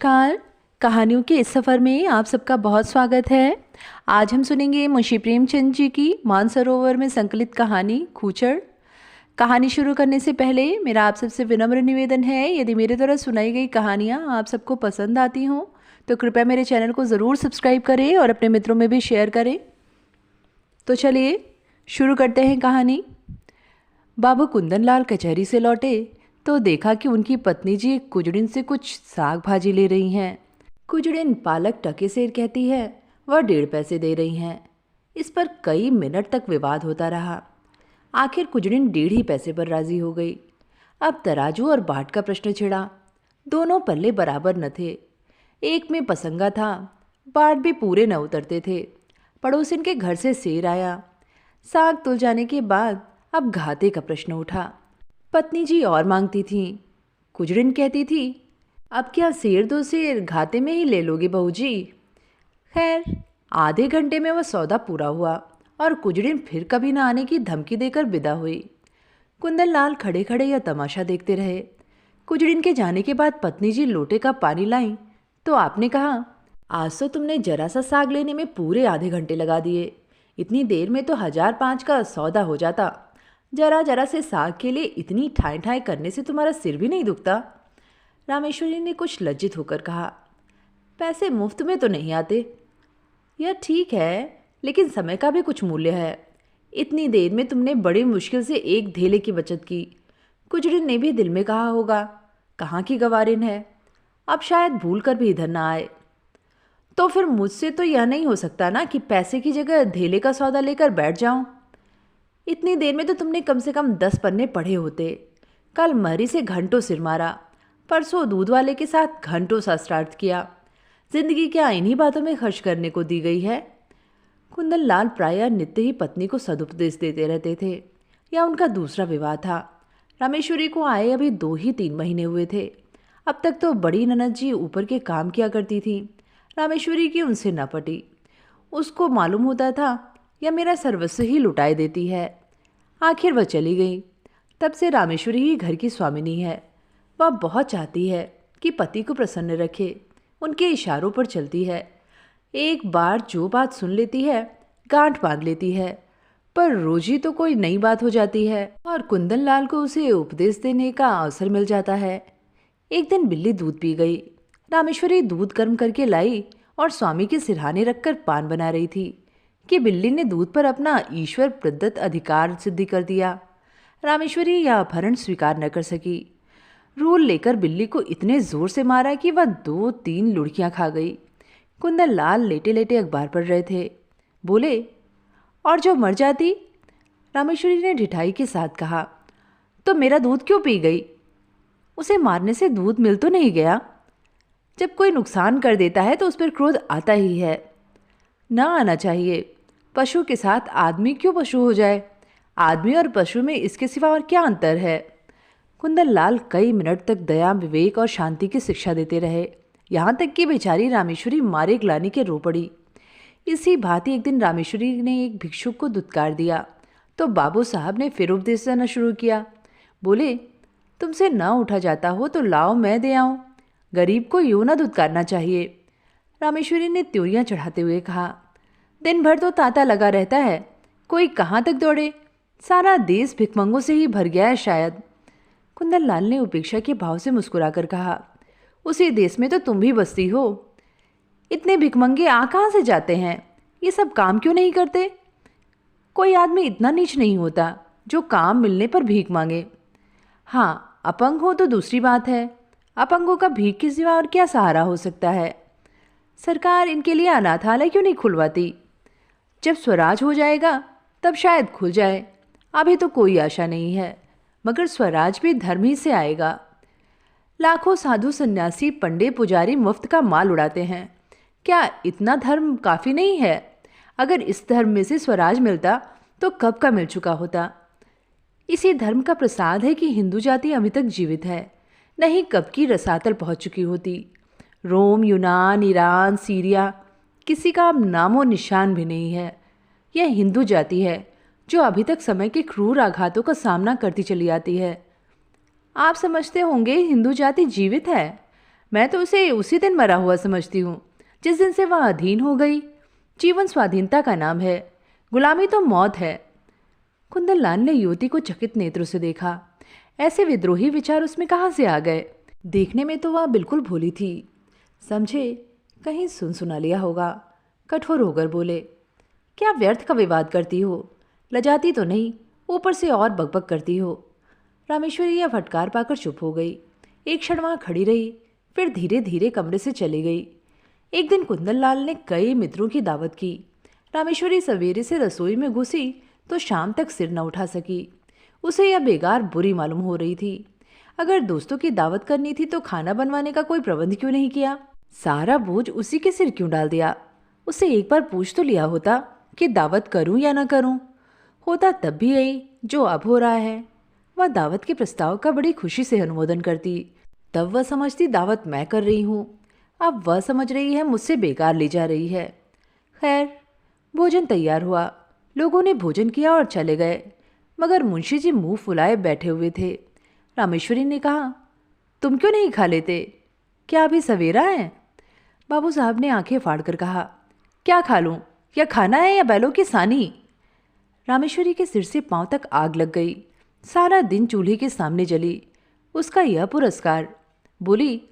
नमस्कार। कहानियों के इस सफ़र में आप सबका बहुत स्वागत है। आज हम सुनेंगे मुंशी प्रेमचंद जी की मानसरोवर में संकलित कहानी खूचर। कहानी शुरू करने से पहले मेरा आप सबसे विनम्र निवेदन है, यदि मेरे द्वारा सुनाई गई कहानियाँ आप सबको पसंद आती हों तो कृपया मेरे चैनल को ज़रूर सब्सक्राइब करें और अपने मित्रों में भी शेयर करें। तो चलिए शुरू करते हैं कहानी। बाबू कुंदन लाल कचहरी से लौटे तो देखा कि उनकी पत्नी जी एक कुजड़िन से कुछ साग भाजी ले रही हैं। कुजड़िन पालक टके सेर कहती है, वह 1.5 पैसे दे रही हैं। इस पर कई मिनट तक विवाद होता रहा। आखिर कुजड़िन 1.5 ही पैसे पर राजी हो गई। अब तराजू और बाट का प्रश्न छिड़ा। दोनों पल्ले बराबर न थे। एक में पसंगा था, बाट भी पूरे न उतरते थे। पड़ोसिन के घर से सेर आया। साग तुल जाने के बाद अब घाते का प्रश्न उठा। पत्नी जी और मांगती थीं। कुजड़िन कहती थी, अब क्या सेर दो सेर घाते में ही ले लोगे बहू जी। खैर, आधे घंटे में वह सौदा पूरा हुआ और कुजड़िन फिर कभी न आने की धमकी देकर विदा हुई। कुंदन लाल खड़े खड़े यह तमाशा देखते रहे। कुजड़िन के जाने के बाद पत्नी जी लोटे का पानी लाईं तो आपने कहा, आज तो तुमने जरा सा साग लेने में पूरे आधे घंटे लगा दिए। इतनी देर में तो 1005 का सौदा हो जाता। जरा जरा से साग के लिए इतनी ठाई ठाई करने से तुम्हारा सिर भी नहीं दुखता। रामेश्वरी ने कुछ लज्जित होकर कहा, पैसे मुफ्त में तो नहीं आते। यह ठीक है, लेकिन समय का भी कुछ मूल्य है। इतनी देर में तुमने बड़ी मुश्किल से एक धेले की बचत की। कुजड़िन ने भी दिल में कहा होगा, कहाँ की गवारिन है, अब शायद भूल कर भी इधर ना आए। तो फिर मुझसे तो यह नहीं हो सकता ना कि पैसे की जगह धेले का सौदा लेकर बैठ जाऊं। इतनी देर में तो तुमने कम से कम 10 पन्ने पढ़े होते। कल महरी से घंटों सिर मारा, परसों दूध वाले के साथ घंटों शास्त्रार्थ किया। जिंदगी क्या इन्हीं बातों में खर्च करने को दी गई है। कुंदन लाल प्रायः नित्य ही पत्नी को सदुपदेश देते रहते थे। यह उनका दूसरा विवाह था। रामेश्वरी को आए अभी 2 ही 3 महीने हुए थे। अब तक तो बड़ी ननद जी ऊपर के काम किया करती थी। रामेश्वरी की उनसे न पटी। उसको मालूम होता था यह मेरा सर्वस्व ही लुटाए देती है। आखिर वह चली गई। तब से रामेश्वरी ही घर की स्वामिनी है। वह बहुत चाहती है कि पति को प्रसन्न रखे, उनके इशारों पर चलती है। एक बार जो बात सुन लेती है गांठ बांध लेती है, पर रोज ही तो कोई नई बात हो जाती है और कुंदन लाल को उसे उपदेश देने का अवसर मिल जाता है। एक दिन बिल्ली दूध पी गई। रामेश्वरी दूध गर्म करके लाई और स्वामी के सिरहाने रखकर पान बना रही थी कि बिल्ली ने दूध पर अपना ईश्वर प्रदत्त अधिकार सिद्ध कर दिया। रामेश्वरी यह अपहरण स्वीकार न कर सकी। रूल लेकर बिल्ली को इतने जोर से मारा कि वह 2-3 लुढ़कियां खा गई। कुंदन लाल लेटे लेटे अखबार पढ़ रहे थे। बोले, और जो मर जाती? रामेश्वरी ने ढिठाई के साथ कहा, तो मेरा दूध क्यों पी गई? उसे मारने से दूध मिल तो नहीं गया। जब कोई नुकसान कर देता है तो उस पर क्रोध आता ही है। ना आना चाहिए। पशु के साथ आदमी क्यों पशु हो जाए? आदमी और पशु में इसके सिवा और क्या अंतर है? कुंदन लाल कई मिनट तक दया, विवेक और शांति की शिक्षा देते रहे, यहाँ तक कि बेचारी रामेश्वरी मारे ग्लानि के रो पड़ी। इसी भांति एक दिन रामेश्वरी ने एक भिक्षुक को दुत्कार दिया तो बाबू साहब ने फिर उपदेश देना शुरू किया। बोले, तुमसे न उठा जाता हो तो लाओ मैं दे आऊं। गरीब को यूं ना दुत्कारना चाहिए। रामेश्वरी ने त्योरियां चढ़ाते हुए कहा, दिन भर तो तांता लगा रहता है, कोई कहाँ तक दौड़े? सारा देश भिखमंगों से ही भर गया है शायद। कुंदन लाल ने उपेक्षा के भाव से मुस्कुराकर कहा, उसी देश में तो तुम भी बसती हो। इतने भिखमंगे आ कहाँ से जाते हैं? ये सब काम क्यों नहीं करते? कोई आदमी इतना नीच नहीं होता जो काम मिलने पर भीख मांगे। हाँ, अपंग हो तो दूसरी बात है। अपंगों का भीख के सिवा और क्या सहारा हो सकता है? सरकार इनके लिए अनाथालय क्यों नहीं खुलवाती? जब स्वराज हो जाएगा तब शायद खुल जाए। अभी तो कोई आशा नहीं है, मगर स्वराज भी धर्म ही से आएगा। लाखों साधु सन्यासी पंडे पुजारी मुफ्त का माल उड़ाते हैं। क्या इतना धर्म काफ़ी नहीं है? अगर इस धर्म में से स्वराज मिलता तो कब का मिल चुका होता। इसी धर्म का प्रसाद है कि हिंदू जाति अभी तक जीवित है, नहीं कब की रसातल पहुंच चुकी होती। रोम, यूनान, ईरान, सीरिया, किसी का अब नामो निशान भी नहीं है। यह हिंदू जाति है जो अभी तक समय के क्रूर आघातों का सामना करती चली आती है। आप समझते होंगे हिंदू जाति जीवित है, मैं तो उसे उसी दिन मरा हुआ समझती हूँ जिस दिन से वह अधीन हो गई। जीवन स्वाधीनता का नाम है, गुलामी तो मौत है। कुंदन लाल ने युवती को चकित नेत्रों से देखा। ऐसे विद्रोही विचार उसमें कहाँ से आ गए? देखने में तो वह बिल्कुल भोली थी। समझे कहीं सुन सुना लिया होगा। कठोर होकर बोले, क्या व्यर्थ का विवाद करती हो? लजाती तो नहीं, ऊपर से और बकबक करती हो। रामेश्वरी यह फटकार पाकर चुप हो गई। एक क्षण वहाँ खड़ी रही, फिर धीरे धीरे कमरे से चली गई। एक दिन कुंदन लाल ने कई मित्रों की दावत की। रामेश्वरी सवेरे से रसोई में घुसी तो शाम तक सिर न उठा सकी। उसे यह बेगार बुरी मालूम हो रही थी। अगर दोस्तों की दावत करनी थी तो खाना बनवाने का कोई प्रबंध क्यों नहीं किया? सारा बोझ उसी के सिर क्यों डाल दिया? उसे एक बार पूछ तो लिया होता कि दावत करूं या ना करूं। होता तब भी यही जो अब हो रहा है। वह दावत के प्रस्ताव का बड़ी खुशी से अनुमोदन करती। तब वह समझती दावत मैं कर रही हूँ, अब वह समझ रही है मुझसे बेकार ली जा रही है। खैर, भोजन तैयार हुआ। लोगों ने भोजन किया और चले गए, मगर मुंशी जी मुंह फुलाए बैठे हुए थे। रामेश्वरी ने कहा, तुम क्यों नहीं खा लेते? क्या अभी सवेरा है? बाबू साहब ने आंखें फाड़कर कहा, क्या खा लूं? या खाना है या बैलों की सानी? रामेश्वरी के सिर से पांव तक आग लग गई। सारा दिन चूल्हे के सामने जली। उसका यह पुरस्कार। बोली,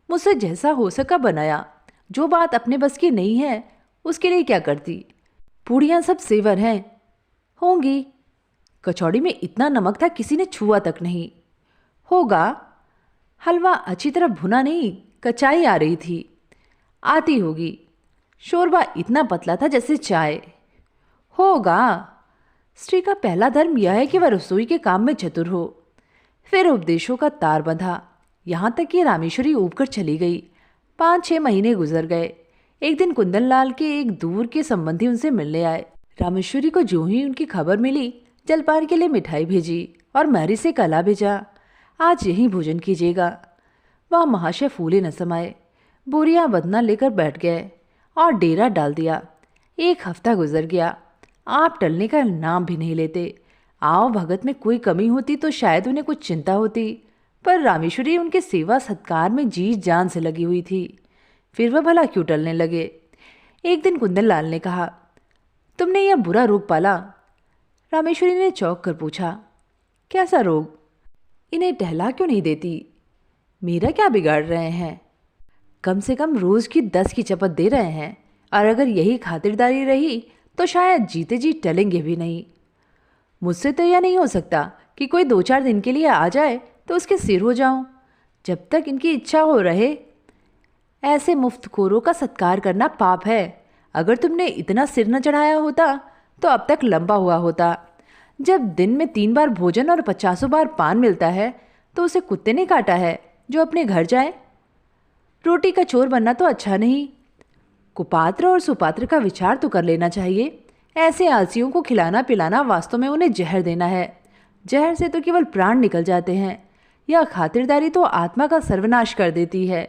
मुझसे जैसा हो सका बनाया। जो बात अपने बस की नहीं है उसके लिए क्या करती? पूड़ियाँ सब सेवर हैं। होंगी। कचौड़ी में इतना नमक था किसी ने छुआ तक नहीं। होगा। हलवा अच्छी तरह भुना नहीं, कचाई आ रही थी। आती होगी। शोरबा इतना पतला था जैसे चाय। होगा। स्त्री का पहला धर्म यह है कि वह रसोई के काम में चतुर हो। फिर उपदेशों का तार बंधा, यहाँ तक कि रामेश्वरी ऊबकर चली गई। 5-6 महीने गुजर गए। एक दिन कुंदन लाल के एक दूर के संबंधी उनसे मिलने आए। रामेश्वरी को जो ही उनकी खबर मिली, जलपान के लिए मिठाई भेजी और महरी से कला भेजा, आज यहीं भोजन कीजिएगा। वह महाशय फूले न समाये, बोरियां बदना लेकर बैठ गए और डेरा डाल दिया। 1 हफ्ता गुजर गया। आप टलने का नाम भी नहीं लेते। आओ भगत में कोई कमी होती तो शायद उन्हें कुछ चिंता होती, पर रामेश्वरी उनके सेवा सत्कार में जी जान से लगी हुई थी। फिर वह भला क्यों टलने लगे? एक दिन कुंदन लाल ने कहा, तुमने यह बुरा रोग पाला? रामेश्वरी ने चौंक कर पूछा, कैसा रोग? इन्हें टहला क्यों नहीं देती? मेरा क्या बिगाड़ रहे हैं? कम से कम रोज की 10 की चपत दे रहे हैं, और अगर यही खातिरदारी रही तो शायद जीते जी टलेंगे भी नहीं। मुझसे तो यह नहीं हो सकता कि कोई 2-4 दिन के लिए आ जाए तो उसके सिर हो जाऊं। जब तक इनकी इच्छा हो रहे। ऐसे मुफ्तखोरों का सत्कार करना पाप है। अगर तुमने इतना सिर न चढ़ाया होता तो अब तक लंबा हुआ होता। जब दिन में 3 बार भोजन और 50 बार पान मिलता है तो उसे कुत्ते ने काटा है जो अपने घर जाए। रोटी का चोर बनना तो अच्छा नहीं। कुपात्र और सुपात्र का विचार तो कर लेना चाहिए। ऐसे आलसियों को खिलाना पिलाना वास्तव में उन्हें जहर देना है। जहर से तो केवल प्राण निकल जाते हैं। यह खातिरदारी तो आत्मा का सर्वनाश कर देती है।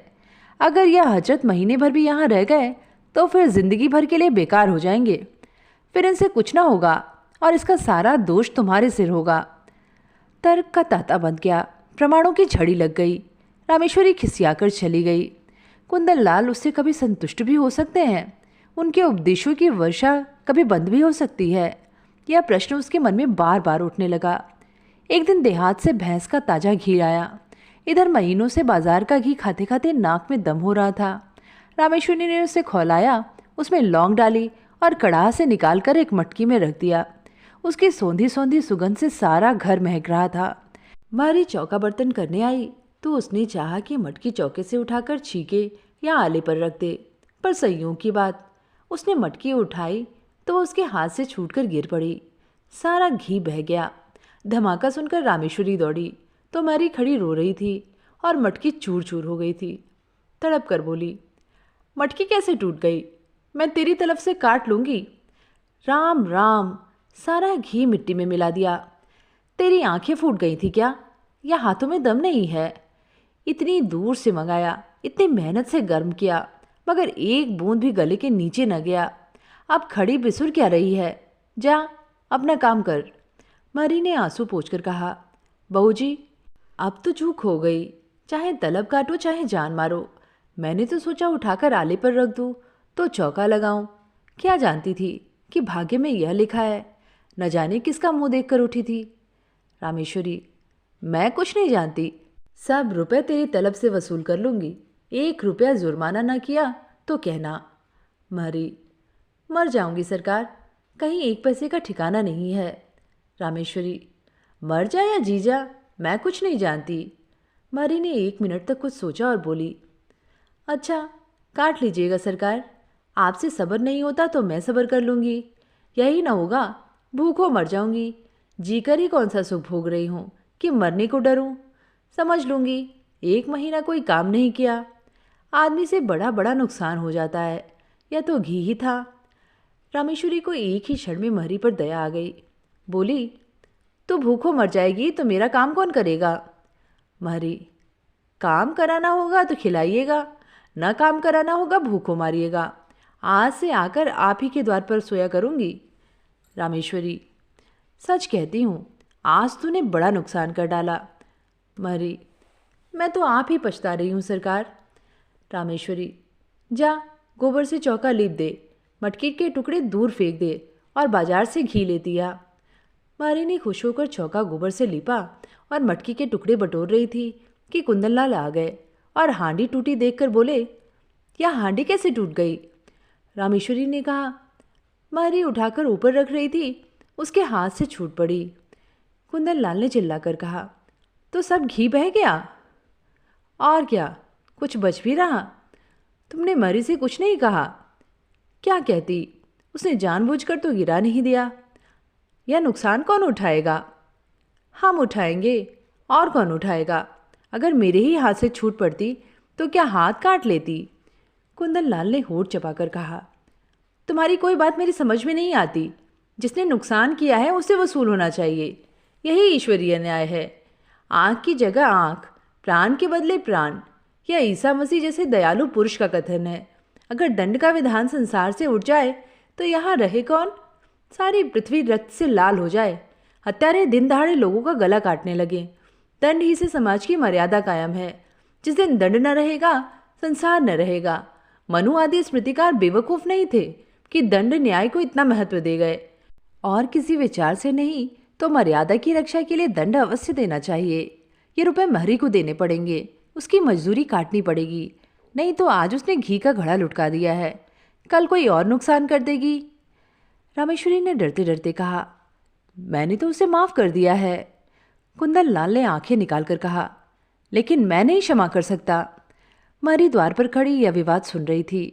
अगर यह हजरत महीने भर भी यहाँ रह गए तो फिर जिंदगी भर के लिए बेकार हो जाएंगे। फिर इनसे कुछ ना होगा और इसका सारा दोष तुम्हारे सिर होगा। तर्क का तांता बंध गया। प्रमाणों की झड़ी लग गई। रामेश्वरी खिसियाकर चली गई। कुंदन लाल उससे कभी संतुष्ट भी हो सकते हैं। उनके उपदेशों की वर्षा कभी बंद भी हो सकती है। यह प्रश्न उसके मन में बार बार उठने लगा। एक दिन देहात से भैंस का ताज़ा घी आया। इधर महीनों से बाजार का घी खाते खाते नाक में दम हो रहा था। रामेश्वरी ने उसे खौलाया, उसमें लौंग डाली और कड़ाह से निकालकर एक मटकी में रख दिया। उसकी सौंधी सौंधी सुगंध से सारा घर महक रहा था। मारी चौका बर्तन करने आई तो उसने चाहा कि मटकी चौके से उठाकर छीके या आले पर रख दे, पर संयोग की बात, उसने मटकी उठाई तो वह उसके हाथ से छूटकर गिर पड़ी। सारा घी बह गया। धमाका सुनकर रामेश्वरी दौड़ी तो मारी खड़ी रो रही थी और मटकी चूर चूर हो गई थी। तड़प कर बोली, मटकी कैसे टूट गई? मैं तेरी तरफ से काट लूँगी। राम राम, सारा घी मिट्टी में मिला दिया। तेरी आंखें फूट गई थी क्या? या हाथों में दम नहीं है? इतनी दूर से मंगाया, इतनी मेहनत से गर्म किया, मगर एक बूंद भी गले के नीचे न गया। अब खड़ी बिसुर क्या रही है? जा अपना काम कर। मरी ने आंसू पोंछकर कहा, बहू जी अब तो चूक हो गई। चाहे तलब काटो चाहे जान मारो। मैंने तो सोचा उठाकर आले पर रख दूँ तो चौका लगाऊं। क्या जानती थी कि भाग्य में यह लिखा है। न जाने किसका मुंह देखकर उठी थी। रामेश्वरी, मैं कुछ नहीं जानती। सब रुपए तेरी तलब से वसूल कर लूँगी। 1 रुपया जुर्माना न किया तो कहना। महरी, मर जाऊंगी सरकार, कहीं 1 पैसे का ठिकाना नहीं है। रामेश्वरी, मर जा या जी जा, मैं कुछ नहीं जानती। महरी ने 1 मिनट तक कुछ सोचा और बोली, अच्छा काट लीजिएगा सरकार, आपसे सब्र नहीं होता तो मैं सब्र कर लूँगी। यही ना होगा भूखों मर जाऊंगी। जीकर ही कौन सा सुख भोग रही हूँ कि मरने को डरूं। समझ लूँगी 1 महीना कोई काम नहीं किया, आदमी से बड़ा बड़ा नुकसान हो जाता है। यह तो घी ही था। रामेश्वरी को एक ही क्षण में महरी पर दया आ गई। बोली, तू भूखों मर जाएगी तो मेरा काम कौन करेगा। महरी, काम कराना होगा तो खिलाइएगा, न काम कराना होगा भूखों मारिएगा। आज से आकर आप ही के द्वार पर सोया करूँगी। रामेश्वरी, सच कहती हूँ आज तूने बड़ा नुकसान कर डाला। महरी, मैं तो आप ही पछता रही हूँ सरकार। रामेश्वरी, जा गोबर से चौका लीप दे, मटकी के टुकड़े दूर फेंक दे और बाजार से घी लेती आ। महरी ने खुश होकर चौका गोबर से लीपा और मटकी के टुकड़े बटोर रही थी कि कुंदनलाल आ गए और हांडी टूटी देखकर बोले, यह हांडी कैसे टूट गई। रामेश्वरी ने कहा, महरी उठाकर ऊपर रख रही थी, उसके हाथ से छूट पड़ी। कुंदनलाल ने चिल्लाकर कहा, तो सब घी बह गया। और क्या, कुछ बच भी रहा। तुमने महरी से कुछ नहीं कहा। क्या कहती, उसने जानबूझकर तो गिरा नहीं दिया। यह नुकसान कौन उठाएगा। हम उठाएंगे, और कौन उठाएगा। अगर मेरे ही हाथ से छूट पड़ती तो क्या हाथ काट लेती। कुंदनलाल ने होठ चबाकर कहा, तुम्हारी कोई बात मेरी समझ में नहीं आती। जिसने नुकसान किया है उसे वसूल होना चाहिए, यही ईश्वरीय न्याय है। आँख की जगह आँख, प्राण के बदले प्राण, यह ईसा मसीह जैसे दयालु पुरुष का कथन है। अगर दंड का विधान संसार से उठ जाए तो यहाँ रहे कौन। सारी पृथ्वी रक्त से लाल हो जाए, हत्यारे दिन दहाड़े लोगों का गला काटने लगे। दंड ही से समाज की मर्यादा कायम है। जिस दिन दंड न रहेगा संसार न रहेगा। मनु आदि स्मृतिकार बेवकूफ़ नहीं थे कि दंड न्याय को इतना महत्व दे गए। और किसी विचार से नहीं तो मर्यादा की रक्षा के लिए दंड अवश्य देना चाहिए। ये रुपए महरी को देने पड़ेंगे, उसकी मजदूरी काटनी पड़ेगी। नहीं तो आज उसने घी का घड़ा लुटका दिया है, कल कोई और नुकसान कर देगी। रामेश्वरी ने डरते डरते कहा, मैंने तो उसे माफ़ कर दिया है। कुंदनलाल ने आंखें निकालकर कहा, लेकिन मैं नहीं क्षमा कर सकता। महरी द्वार पर खड़ी यह विवाद सुन रही थी।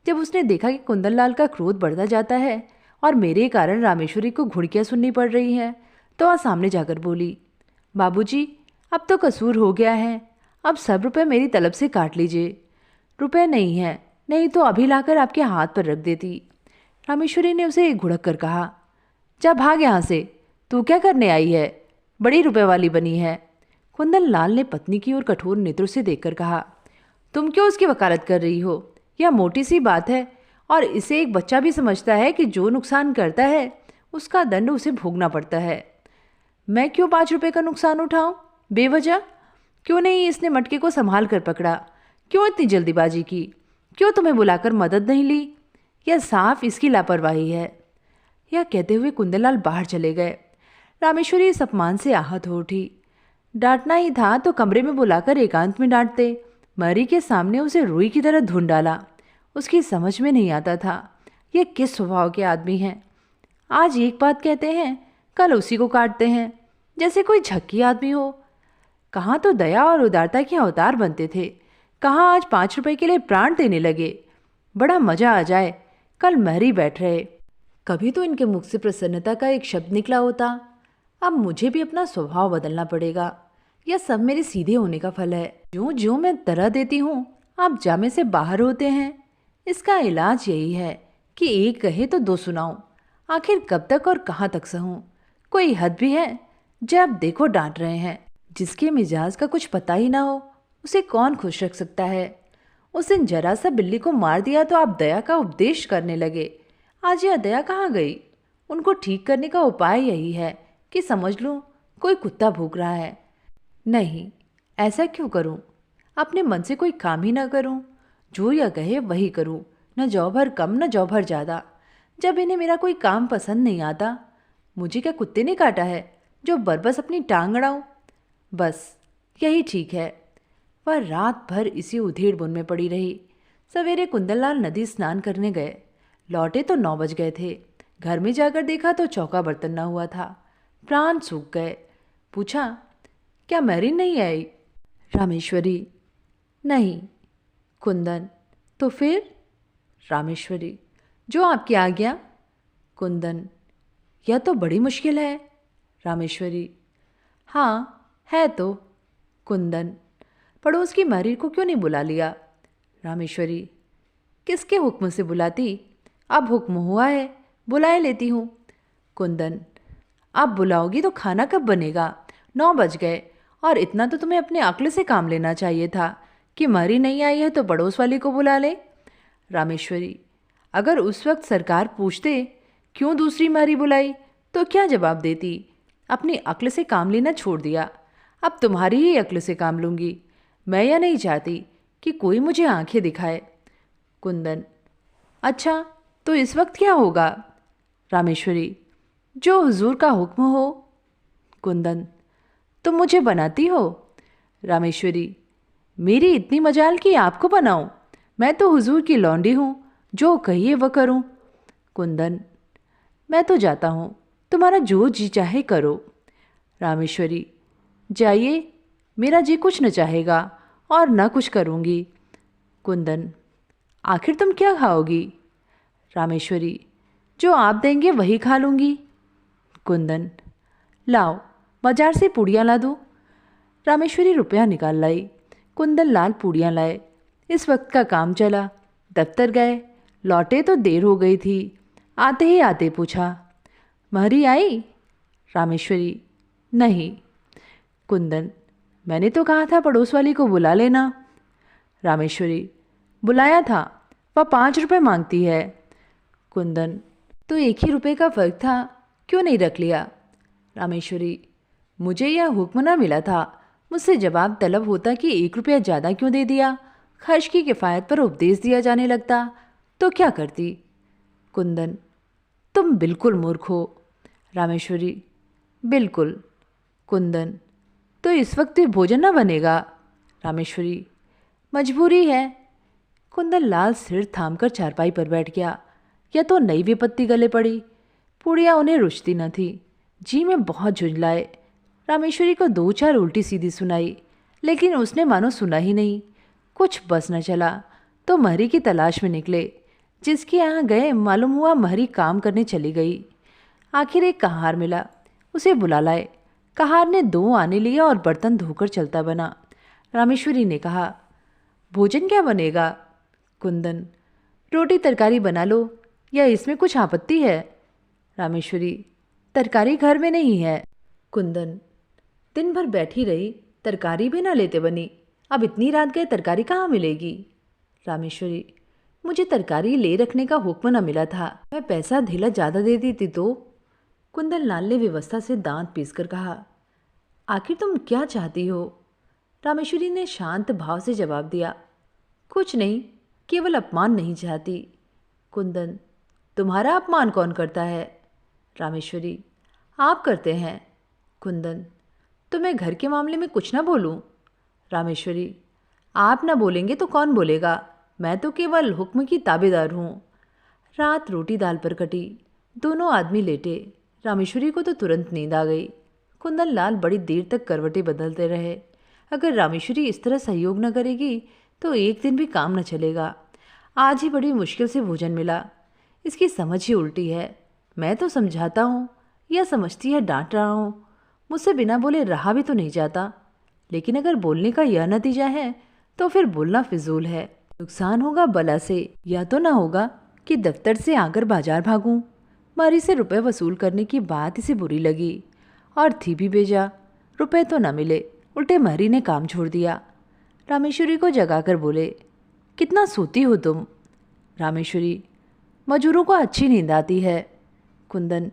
जब उसने देखा कि कुंदनलाल का क्रोध बढ़ता जाता है और मेरे कारण रामेश्वरी को घुड़कियाँ सुननी पड़ रही हैं, तो वह सामने जाकर बोली, बाबूजी, अब तो कसूर हो गया है, अब सब रुपए मेरी तलब से काट लीजिए। रुपए नहीं है, नहीं तो अभी लाकर आपके हाथ पर रख देती। रामेश्वरी ने उसे घुड़क कर कहा, जा भाग यहाँ से, तू क्या करने आई है, बड़ी रुपए वाली बनी है। कुंदनलाल ने पत्नी की ओर कठोर नेत्रों से देखकर कहा, तुम क्यों उसकी वकालत कर रही हो। यह मोटी सी बात है और इसे एक बच्चा भी समझता है कि जो नुकसान करता है उसका दंड उसे भोगना पड़ता है। मैं क्यों 5 रुपए का नुकसान उठाऊं बेवजह। क्यों नहीं इसने मटके को संभाल कर पकड़ा, क्यों इतनी जल्दीबाजी की, क्यों तुम्हें बुलाकर मदद नहीं ली। यह साफ इसकी लापरवाही है। यह कहते हुए कुंदनलाल बाहर चले गए। रामेश्वरी इस अपमान से आहत हो उठी। डांटना ही था तो कमरे में बुलाकर एकांत में डांटते। महरी के सामने उसे रुई की तरह धुन डाला। उसकी समझ में नहीं आता था ये किस स्वभाव के आदमी हैं। आज एक बात कहते हैं, कल उसी को काटते हैं जैसे कोई झक्की आदमी हो। कहाँ तो दया और उदारता के अवतार बनते थे, कहाँ आज 5 रुपए के लिए प्राण देने लगे। बड़ा मजा आ जाए, कल महरी बैठ रहे, कभी तो इनके मुख से प्रसन्नता का एक शब्द निकला होता। अब मुझे भी अपना स्वभाव बदलना पड़ेगा। यह सब मेरे सीधे होने का फल है। जो जो मैं तरह देती हूँ आप जामे से बाहर होते हैं। इसका इलाज यही है कि एक कहे तो 2 सुनाऊं। आखिर कब तक और कहाँ तक सहूं। कोई हद भी है, जब देखो डांट रहे हैं। जिसके मिजाज का कुछ पता ही ना हो उसे कौन खुश रख सकता है। उस दिन जरा सा बिल्ली को मार दिया तो आप दया का उपदेश करने लगे। आज यह दया कहाँ गई। उनको ठीक करने का उपाय यही है कि समझ लूं कोई कुत्ता भूख रहा है। नहीं, ऐसा क्यों करूं। अपने मन से कोई काम ही ना करूं, जो या कहे वही करूं, न जौ भर कम न जौ भर ज़्यादा। जब इन्हें मेरा कोई काम पसंद नहीं आता, मुझे क्या कुत्ते ने काटा है जो बरबस अपनी टांग अड़ाऊं। बस यही ठीक है। वह रात भर इसी उधेड़ बुन में पड़ी रही। सवेरे कुंदनलाल नदी स्नान करने गए। लौटे तो 9 बज गए थे। घर में जाकर देखा तो चौका बर्तन न हुआ था। प्राण सूख गए। पूछा, क्या मैरिन नहीं आई? रामेश्वरी, नहीं। कुंदन, तो फिर? रामेश्वरी, जो आपकी आज्ञा। कुंदन, यह तो बड़ी मुश्किल है। रामेश्वरी, हाँ है तो। कुंदन, पड़ोस की मैरिन को क्यों नहीं बुला लिया? रामेश्वरी, किसके हुक्म से बुलाती? अब हुक्म हुआ है, बुलाए लेती हूँ। कुंदन, अब बुलाओगी तो खाना कब बनेगा? 9 बज गए, और इतना तो तुम्हें अपने अक्ल से काम लेना चाहिए था कि मरी नहीं आई है तो पड़ोस वाली को बुला ले। रामेश्वरी, अगर उस वक्त सरकार पूछते क्यों दूसरी मरी बुलाई तो क्या जवाब देती? अपनी अक्ल से काम लेना छोड़ दिया। अब तुम्हारी ही अक्ल से काम लूँगी। मैं यह नहीं चाहती कि कोई मुझे आंखें दिखाए। कुंदन, अच्छा तो इस वक्त क्या होगा? रामेश्वरी, जो हुजूर का हुक्म हो। कुंदन, तुम मुझे बनाती हो? रामेश्वरी, मेरी इतनी मजाल कि आपको बनाऊं? मैं तो हुजूर की लौंडी हूँ, जो कहिए वह करूं। कुंदन, मैं तो जाता हूँ, तुम्हारा जो जी चाहे करो। रामेश्वरी, जाइए, मेरा जी कुछ न चाहेगा और न कुछ करूँगी। कुंदन, आखिर तुम क्या खाओगी? रामेश्वरी, जो आप देंगे वही खा लूँगी। कुंदन, लाओ बाजार से पूड़ियाँ ला दूँ। रामेश्वरी रुपया निकाल लाई। कुंदन लाल पूड़ियाँ लाए। इस वक्त का काम चला। दफ्तर गए। लौटे तो देर हो गई थी। आते ही आते पूछा, महरी आई? रामेश्वरी, नहीं। कुंदन, मैंने तो कहा था पड़ोस वाली को बुला लेना। रामेश्वरी, बुलाया था, वह 5 रुपये मांगती है। कुंदन, तो 1 ही रुपये का फ़र्क था, क्यों नहीं रख लिया? रामेश्वरी, मुझे यह हुक्म न मिला था। मुझसे जवाब तलब होता कि 1 रुपया ज़्यादा क्यों दे दिया। खर्च की किफ़ायत पर उपदेश दिया जाने लगता तो क्या करती? कुंदन, तुम बिल्कुल मूर्ख हो। रामेश्वरी, बिल्कुल। कुंदन, तो इस वक्त भी भोजन न बनेगा? रामेश्वरी, मजबूरी है। कुंदन लाल सिर थामकर चारपाई पर बैठ गया। यह तो नई विपत्ति गले पड़ी। पूड़ियाँ उन्हें रुचती न थी। जी में बहुत झुंझलाए। रामेश्वरी को 2-4 उल्टी सीधी सुनाई, लेकिन उसने मानो सुना ही नहीं। कुछ बस न चला तो महरी की तलाश में निकले। जिसके यहाँ गए मालूम हुआ महरी काम करने चली गई। आखिर एक कहार मिला, उसे बुला लाए। कहार ने 2 आने लिए और बर्तन धोकर चलता बना। रामेश्वरी ने कहा, भोजन क्या बनेगा? कुंदन, रोटी तरकारी बना लो, या इसमें कुछ आपत्ति है? रामेश्वरी, तरकारी घर में नहीं है। कुंदन, दिन भर बैठी रही, तरकारी भी ना लेते बनी, अब इतनी रात गए तरकारी कहाँ मिलेगी? रामेश्वरी, मुझे तरकारी ले रखने का हुक्म न मिला था, मैं पैसा ढीला ज़्यादा दे देती तो। कुंदन लाल ने व्यवस्था से दांत पीसकर कहा, आखिर तुम क्या चाहती हो? रामेश्वरी ने शांत भाव से जवाब दिया, कुछ नहीं, केवल अपमान नहीं चाहती। कुंदन, तुम्हारा अपमान कौन करता है? रामेश्वरी, आप करते हैं। कुंदन, तो मैं घर के मामले में कुछ ना बोलूं? रामेश्वरी, आप ना बोलेंगे तो कौन बोलेगा? मैं तो केवल हुक्म की ताबेदार हूँ। रात रोटी दाल पर कटी। दोनों आदमी लेटे। रामेश्वरी को तो तुरंत नींद आ गई। कुंदन लाल बड़ी देर तक करवटें बदलते रहे। अगर रामेश्वरी इस तरह सहयोग न करेगी तो एक दिन भी काम न चलेगा। आज ही बड़ी मुश्किल से भोजन मिला। इसकी समझ ही उल्टी है। मैं तो समझाता हूँ, यह समझती है डांट रहा हूँ। मुझसे बिना बोले रहा भी तो नहीं जाता। लेकिन अगर बोलने का यह नतीजा है तो फिर बोलना फिजूल है। नुकसान होगा बला से, या तो ना होगा कि दफ्तर से आकर बाजार भागूं। मारी से रुपए वसूल करने की बात इसे बुरी लगी और थी भी बेजा। रुपए तो न मिले, उल्टे मारी ने काम छोड़ दिया। रामेश्वरी को जगाकर बोले, कितना सोती हो तुम? रामेश्वरी, मजूरों को अच्छी नींद आती है। कुंदन,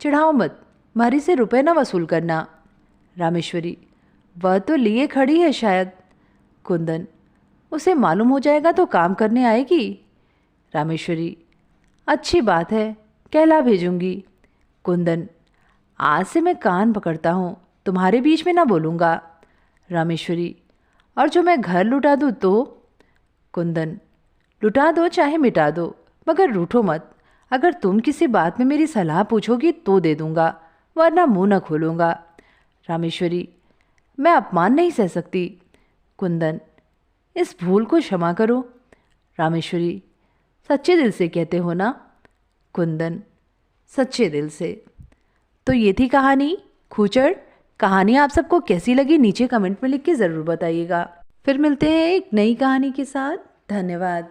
चिढ़ाओ मत, मारी से रुपए न वसूल करना। रामेश्वरी, वह तो लिए खड़ी है शायद। कुंदन, उसे मालूम हो जाएगा तो काम करने आएगी। रामेश्वरी, अच्छी बात है, कहला भेजूंगी। कुंदन, आज से मैं कान पकड़ता हूँ, तुम्हारे बीच में ना बोलूँगा। रामेश्वरी, और जो मैं घर लुटा दूँ तो? कुंदन, लुटा दो चाहे मिटा दो, मगर रूठो मत। अगर तुम किसी बात में मेरी सलाह पूछोगी तो दे दूंगा, वरना मुंह न खोलूंगा। रामेश्वरी, मैं अपमान नहीं सह सकती। कुंदन, इस भूल को क्षमा करो। रामेश्वरी, सच्चे दिल से कहते हो ना? कुंदन, सच्चे दिल से। तो ये थी कहानी खूचर। कहानी आप सबको कैसी लगी नीचे कमेंट में लिख के ज़रूर बताइएगा। फिर मिलते हैं एक नई कहानी के साथ। धन्यवाद।